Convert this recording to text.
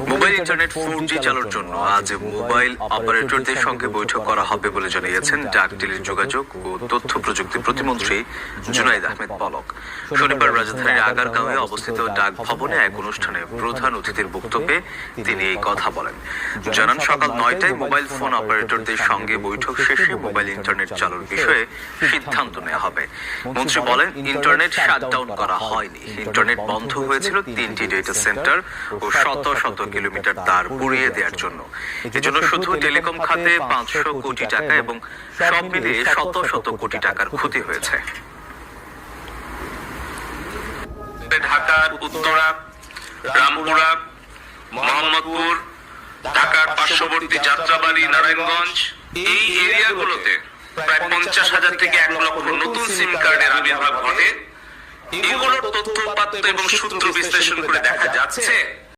Mobile internet 4G চালুর জন্য আজ মোবাইল অপারেটরদের সঙ্গে বৈঠক করা হবে বলে জানিয়েছেন ডাক টেলিযোগাযোগ ও তথ্য প্রযুক্তি প্রতিমন্ত্রী জুনাইদ আহমেদ পলক। শনিবার রাজধানীর আগারগাঁওয়ে অবস্থিত ডাক ভবনে এক অনুষ্ঠানে প্রধান অতিথির বক্তব্যে তিনি এই কথা বলেন। জানান, সকাল 9টায় মোবাইল ফোন অপারেটরদের সঙ্গে বৈঠক শেষে মোবাইল ইন্টারনেট চালুর বিষয়ে সিদ্ধান্ত নেওয়া হবে। মন্ত্রী বলেন, ইন্টারনেট শাটডাউন করা হয়নি। ইন্টারনেট বন্ধ হয়েছিল 3টি ডেটা সেন্টার ও শত শত কিলোমিটার তার পুড়িয়ে দেওয়ার জন্য। এজন্য শুধু টেলিকম খাতে 500 কোটি টাকা এবং সব মিলিয়ে শত শত কোটি টাকার ক্ষতি হয়েছে। ঢাকার উত্তরা, রামপুরা, মোহাম্মদপুর, ঢাকার পার্শ্ববর্তী যাত্রাবাড়ি, নারায়ণগঞ্জ এই এরিয়াগুলোতে প্রায় 50,000 থেকে 1 লক্ষ নতুন সিম কার্ডের আবির্ভাব ঘটে। এগুলোর তথ্য উপাত্ত এবং সূত্র বিশ্লেষণ করে দেখা যাচ্ছে